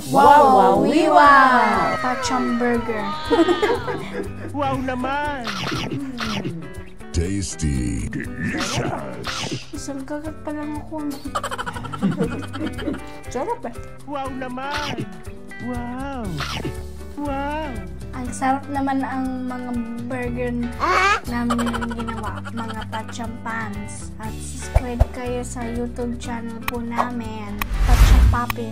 Wow! Pachang burger. Wow naman! Tasty. Delicious. Isang kagat pa lang ako. Sarap eh. Wow naman! Wow! Wow! Ang sarap naman ang mga burger namin ginawa, mga Pachang Pans. At subscribe kayo sa YouTube channel po namin, Pachang Papi.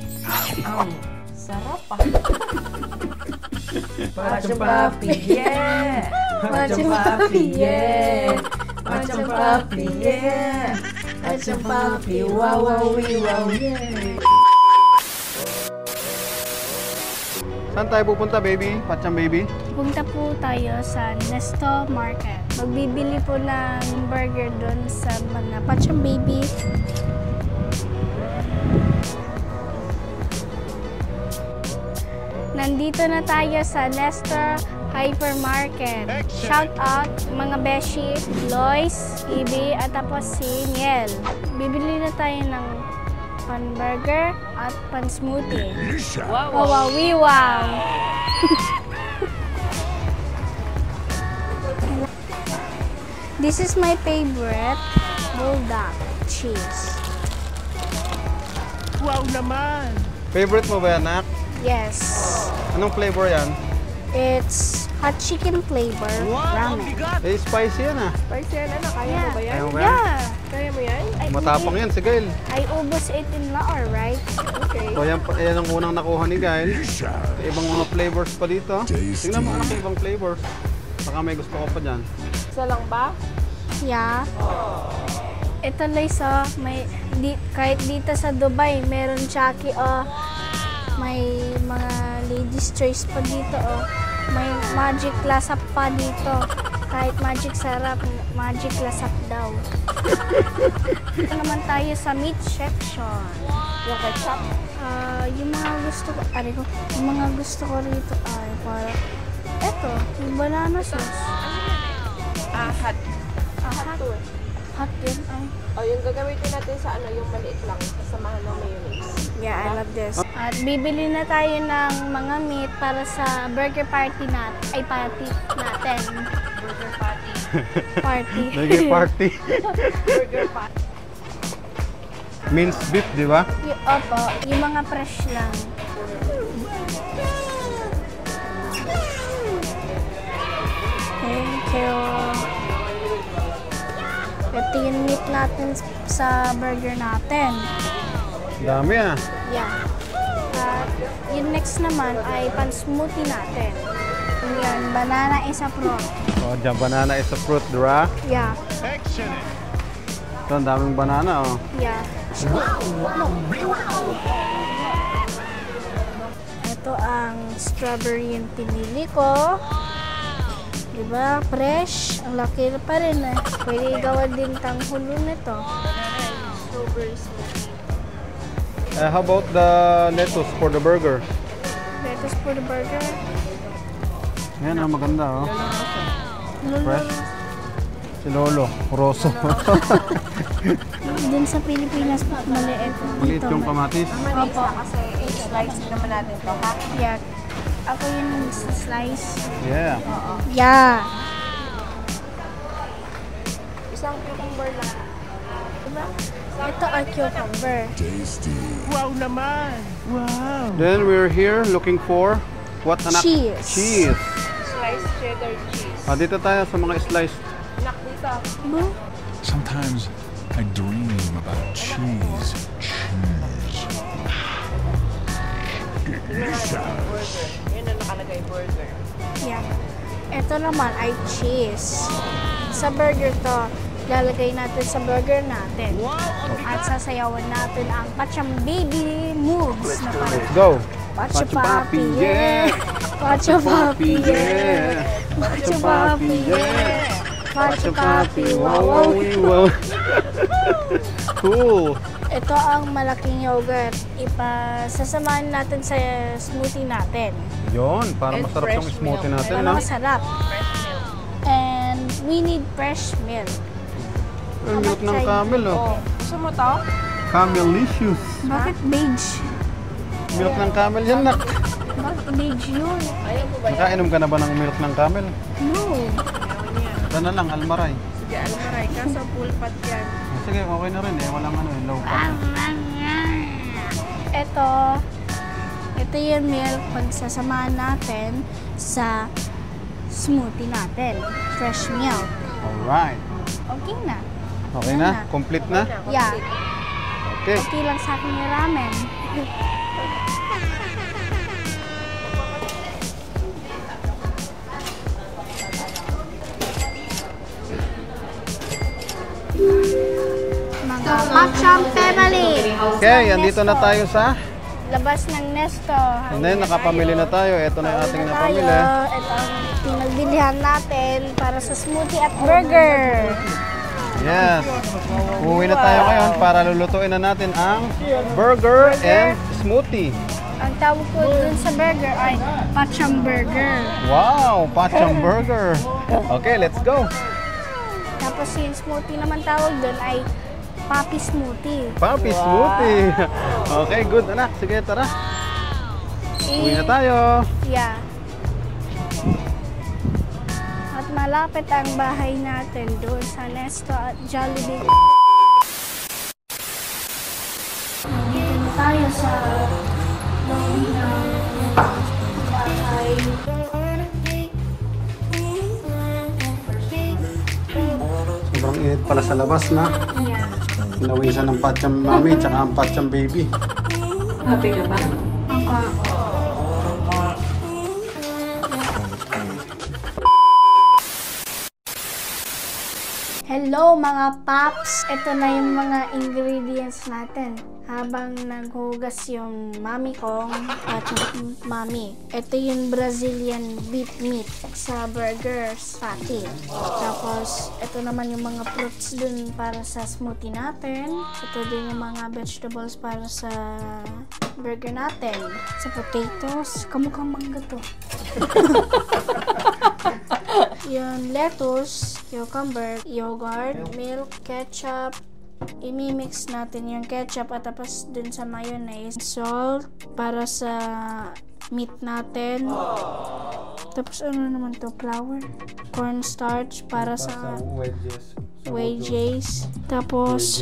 Sarap ah. Pachang Papi, yeah! Pachang Papi, yeah! Pachang Papi, yeah! Pachang Papi, wow, wow, yeah! Saan tayo pupunta, baby? Pachang baby? Punta po tayo sa Nesto Market. Magbibili po ng burger doon sa mga Pachang Baby. Nandito na tayo sa Nesto Hypermarket. Shout out mga beshi, Lois, Ibi, at tapos si Niel. Bibili na tayo ng pan-burger at pan-smoothie. Wow! This is my favorite, bulldog cheese. Wow naman! Favorite mo ba yan, Nak? Yes. Anong flavor yan? It's hot chicken flavor Wow! Ang ramen. bigat! Eh, spicy yan ah. Spicy yan, ano? Kaya mo ba yan? Kaya mo ba yan? Yeah. Kaya mo yan? Ay, Matapang yan si Gail. I ubos it in laor, right? Okay. So, yan ang unang nakuha ni Gail. May ibang mga flavors pa dito. Tingnan mo anak, ibang flavors. Baka may gusto ko pa dyan. Isa lang ba? Yeah. Ito Lisa, kahit dito sa Dubai, meron Chucky, may mga ladies choice pa dito, may magic lasap pa dito. Kahit magic sarap, magic lasap daw. Ito naman tayo sa meat section. Yung ketchup? Yung mga gusto ko, yung mga gusto ko rito ay para, eto, yung banana sauce. Hot. Hot. to. Hot din, ay. O, yung gagamitin natin sa yung maliit lang. Kasamahan ng mayonnaise. Yeah, I love this. At bibili na tayo ng mga meat para sa burger party natin. Ay, party natin. Burger patty. Party. Naging party. Burger patty. Minced beef, di ba? Opo, yung mga fresh lang. Thank you. Ito yung meat natin sa burger natin. Dami ah. Yeah. At yung next naman ay pan-smoothie natin. Yan, banana is a fruit. Oh, dyan, banana is a fruit, di ba? Yeah. Excellent! Ito, ang daming banana oh. Yeah. Ito ang strawberry yung pinili ko. Diba? Fresh. Ang laki pa rin eh. Pwede gawa din tanghulo nito. Strawberry smoothie. How about the lettuce for the burger? Lettuce for the burger. Ayan oh, maganda oh. Lolo. Fresh. Si Lolo, Rosso. Din sa Pilipinas, maliit. Maliit Dito, yung kamatis. Opo. Kasi slice naman natin to, ha? Yeah. Ako yung slice. Yeah. Yeah. Isang cucumber lang. Diba? Ito ay cucumber. Tasty. Wow naman! Wow! Then we're here looking for what anak? Cheese. Cheese. Sliced cheddar cheese. Dito tayo sa mga sliced. Anak dito. Diba? Sometimes I dream about cheese. Burger. Yun ang nakalagay, burger. Yeah. Ito naman ay cheese. Sa burger to, lalagay natin sa burger natin. At sasayawan natin ang Pachang Baby moves na parang Let's go. Pacha Papi, yeah! Pacha Papi, yeah! Pacha Papi, yeah! Pacha Papi, wow, wow! wow. Cool. Ito ang malaking yogurt. Ipasasamahan natin sa smoothie natin. Yon, para And masarap fresh yung smoothie milk. natin, Para no? masarap. Fresh milk. And we need fresh milk. Ang milk ng camel, oh. Oh, gusto mo to? Camelicious. Bakit beige? Milk ng camel yan, nak. Bakit age yun? Nakainom ka na ba ng milk ng camel? No. Ito na lang, almaray. Sige, almaray. Kaso full fat yan. Sige, okay na rin eh. Walang ano eh, low fat. Ito yung milk pagsasamahan natin sa smoothie natin. Fresh milk. Alright. Okay na. Okay Yan na? na. Complete na? Yeah. Okay. Okay lang sa akin yung ramen. Mga Pacham family! Okay, andito na tayo sa... Labas ng Nesto. And then, nakapamili na tayo. Ito na yung ating napamili. Ito ang pinagbilihan natin para sa smoothie at burger. Yes. Uwi na tayo ngayon para lulutuin na natin ang burger and smoothie. Ang tawag ko dun sa burger ay Pacham Burger. Wow! Pacham burger. Okay, let's go. Tapos yung smoothie naman tawag dun ay Papi Smoothie. Papi smoothie. Okay, good anak. Sige, tara. Uwi na tayo. Yeah. At malapit ang bahay natin doon sa Nesto at Jollibee. Nandito na tayo sa lobby ng bahay. Sobrang init pala sa labas na. Yeah. Pinawisan ng Pacham mami tsaka ang Pacham baby. Happy ka ba? Hello mga paps! Ito na yung mga ingredients natin. Habang naghugas yung mami kong at mami. Ito yung Brazilian beef meat sa burgers patty. Tapos, ito naman yung mga fruits dun para sa smoothie natin. Ito din yung mga vegetables para sa burger natin. Sa potatoes, kamukhang mangga to. Yung lettuce, cucumber, yogurt, milk, ketchup. Imimix natin yung ketchup at tapos dun sa mayonnaise. Salt para sa meat natin. Tapos ano naman to? Flour. Cornstarch para sa wedges. Tapos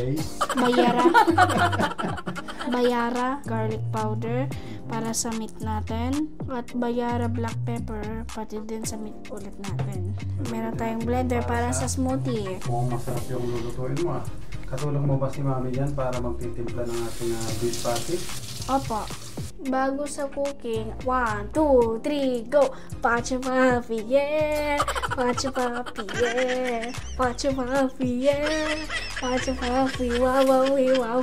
bayara, garlic powder para sa meat natin. At bayara black pepper pati din sa meat ulit natin. Meron tayong blender para sa smoothie. Mukhang masarap yung lulutuin mo ah. Katulong mo ba si mami dyan para magtitimpla ng ating beef patty? Opo. Bago sa cooking, 1, 2, 3, go! Pacha Papi, yeah! Pacha Papi, yeah! Pacha Papi, yeah! Pacha Papi, wow, wow, wow!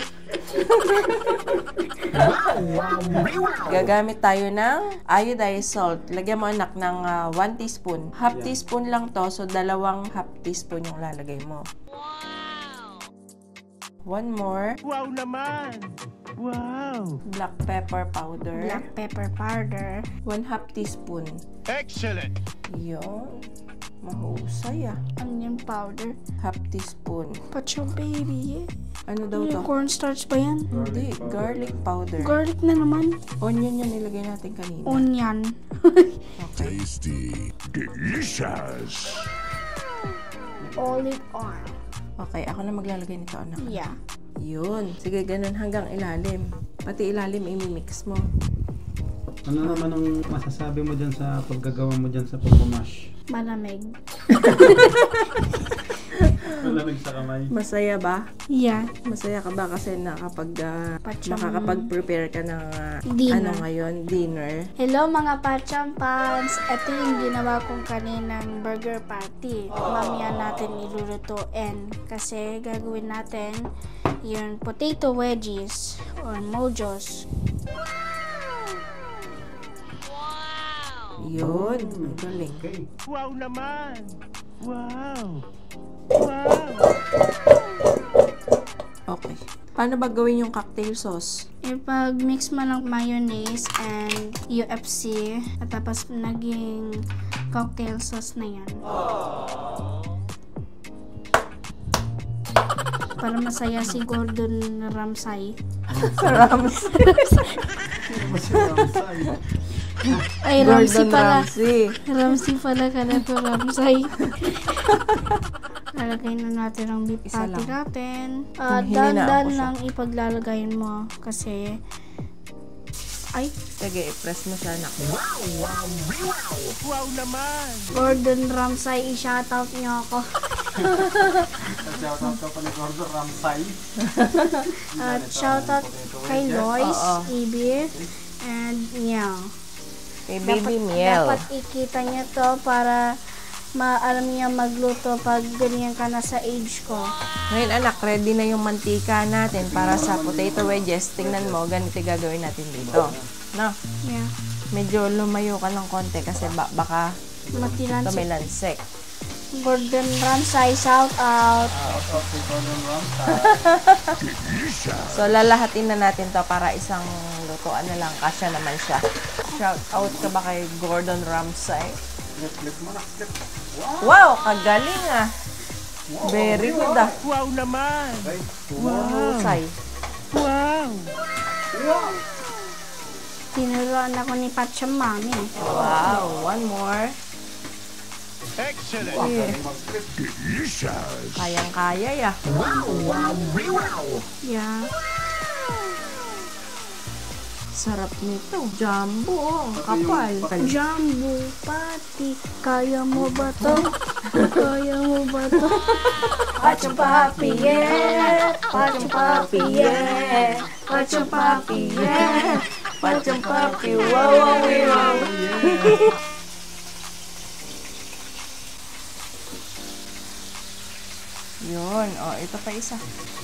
Gagamit tayo ng iodized salt. Lagyan mo anak ng 1 teaspoon. Half teaspoon lang to, so 2 half teaspoon yung lalagay mo. One more. Wow naman! Wow! Black pepper powder. Black pepper powder. 1 half teaspoon. Excellent! Yun. Mahusay ah. Onion powder. Half teaspoon. Pacha baby, yeah! Ano daw to? Cornstarch ba yan? Hindi. Garlic powder. Garlic na naman. Onion yung nilagay natin kanina. Onion. Tasty. Delicious. Olive oil. Okay, ako na maglalagay nito, anak. Yeah. Yun. Sige, ganun hanggang ilalim. Pati ilalim, imimix mo. Ano naman ang masasabi mo dyan sa paggagawa mo dyan sa pagmamash? Malamig. Malamig sa kamay. Masaya ba? Yeah. Masaya ka ba kasi Pacham. nakakapag-prepare ka ng Dinner. ano ngayon? Dinner. Hello mga Pacham fans! Ito yung ginawa kong kaninang burger patty. Mamaya natin ilulutuin kasi gagawin natin yung potato wedges or mojos. Yun. Ang galing. Okay. Wow naman! Wow! Wow! Okay. Paano ba gawin yung cocktail sauce? Ipag-mix mo ng mayonnaise and UFC at tapos naging cocktail sauce na yan. Para masaya si Gordon Ramsay. Ay, Ramsey Gordon pala. Ramsay. Ramsey pala ka na to, Ramsay. Lalagay na natin ang beef Isa patty lang. natin. Hininaan Dandan ko siya. lang ipaglalagayin mo kasi ay, Sige, i-press mo siya, anak. Wow naman! Gordon Ramsay, i-shoutout niyo ako. Shoutout ka pa ni Gordon Ramsay. At shoutout kay Lois, Oo. Ibi, and Meow. Kay Baby Miel. Dapat ikita niya to para maalam niya magluto pag ganyan ka na sa age ko. Ngayon, anak, ready na yung mantika natin para sa potato wedges. Tingnan mo, ganito gagawin natin dito. No? Yeah. Medyo lumayo ka ng konti kasi baka Matilan si tumilansik. Gordon Ramsay, shout out. Shoutout si Gordon Ramsay. So, lalahatin na natin to para isang lutoan na lang. Kasya naman siya. Shout out ka ba kay Gordon Ramsay? Flip mo na, flip. Wow, kagaling ah. Very good ah. Wow naman! Husay. Wow! Tinuruan ako ni Patsyang Mami. Wow, one more. Excellent! Delicious. Kayang-kaya ya. Yeah. Sarap nito. Jumbo, oh. Kapal. Jumbo Patty, kaya mo ba to? Kaya mo ba to? Patsyang Papi, yeah! Patsyang Papi, yeah! Patsyang Papi, yeah! Patsyang papi, wow, wow, wow. Yun, oh, ito pa isa.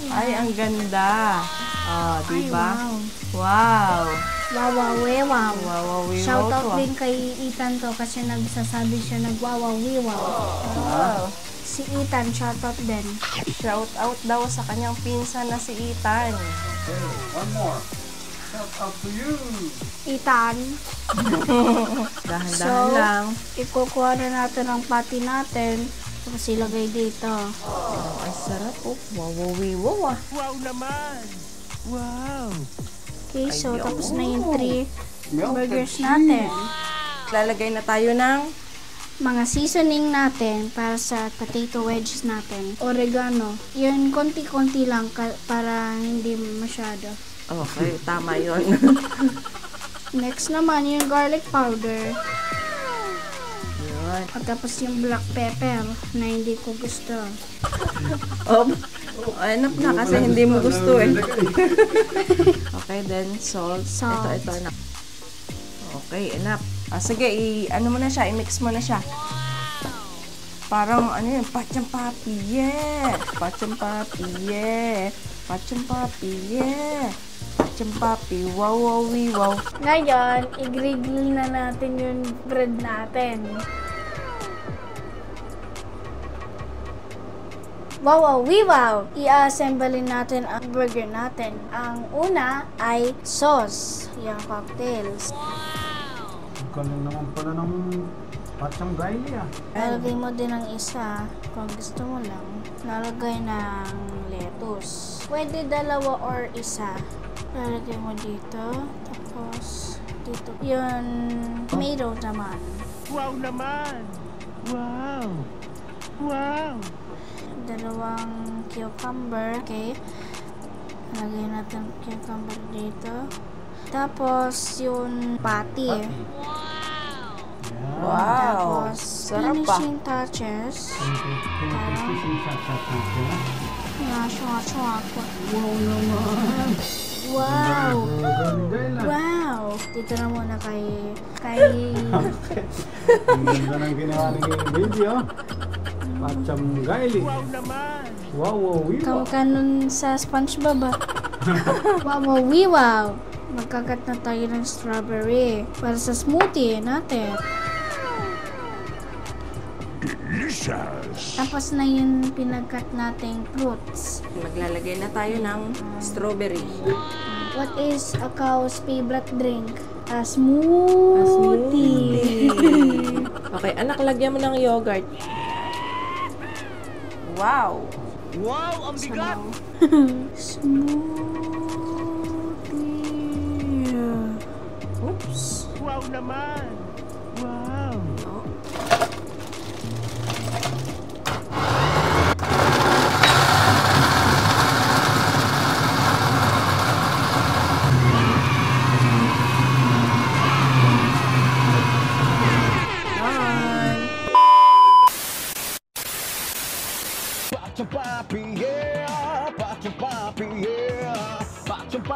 Ay, ang ganda. Oh, di ba? Wow. Wow, wow, wow. Wow, wow, wow. Shout out to, ah. din kay Ethan to kasi nagsasabi siya nagwawawiwaw. Wow. Si Ethan, shout out din. Shout out daw sa kanyang pinsan na si Ethan. Okay, one more. Shout out to you. Ethan, Dahan-dahan So, lang. ikukuha na natin ang patty natin. Tapos ilagay dito. Oh, ay sarap, oh. Wow, wow, wow, ah. Wow naman! Wow! Okay, so Ay, tapos oh. na yung 3 Melted burgers cheese. natin. Lalagay na tayo ng Mga seasoning natin para sa potato wedges natin. Oregano. Yun, konti-konti lang para hindi masyado. okay, tama yun. Next naman, yung garlic powder. Yun. At tapos yung black pepper na hindi ko gusto. Oh, enough na kasi hindi mo gusto eh. Okay, then salt. Salt. Ito na. Okay, enough. Sige, ano mo na siya, i-mix mo na siya. Parang ano yun, Patsyang Papi, yeah! Patsyang Papi, yeah! Patsyang Papi, yeah! Patsyang Papi, wow, wow, wow. Ngayon, i-grill na natin yung bread natin. Wow, wow, wow! I-assemble natin ang burger natin. Ang una ay sauce, yung cocktails. Galing naman pala ng Patsyang Gaili ah. Lalagay mo din ang isa kung gusto mo lang. Lalagay ng lettuce. Pwede dalawa or isa. Lalagay mo dito. Tapos dito. Yun, tomato naman. Wow naman! Wow! Wow! Dalawang cucumber. Okay. Lalagay natin cucumber dito. Tapos yung patty. Wow! Tapos Sarap pa. finishing touches. Wow naman. Wow! Galing Gaila. Wow! Dito na muna kay Ang ganda ng ginawa ni baby oh. Patsyang Gaili. Wow naman! Wow, wow, wow. Kamkanon sa SpongeBob ah. Wow, wow, wow! Magkakat na tayo ng strawberry para sa smoothie natin. Delicious. Tapos na yung pinagkat nating fruits. Maglalagay na tayo ng strawberry. What is a cow's favorite drink? A smoothie. Okay, anak, lagyan mo ng yogurt. Wow! Wow! Ang bigat!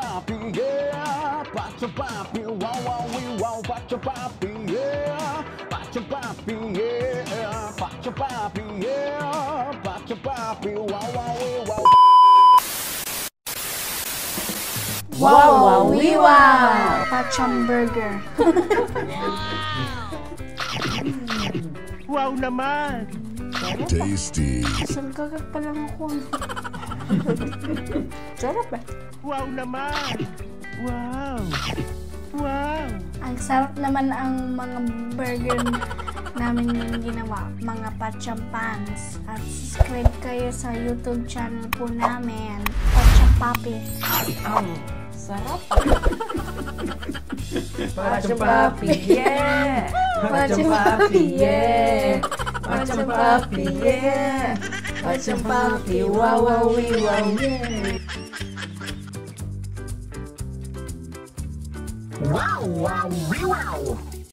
papi, yeah. Pachang papi, wow, wow, wow. Pachang papi, yeah. Pachang papi, yeah. Pachang papi, yeah. Pachang papi, wow, wow, wow. Wow, wow, wow. Pachang burger. Wow naman! Tasty. Isang kagat pa lang ako. Sarap eh. Wow naman! Wow! Wow! Ang sarap naman ang mga burger namin yung ginawa, mga Pachang Pans. At subscribe kayo sa YouTube channel po namin, Pachang Papi. Sarap. Pachang papi, yeah. Pachang papi, yeah. Pachang papi, yeah. Pachang papi, wow, wow, wow, yeah. Wow, wow, wow.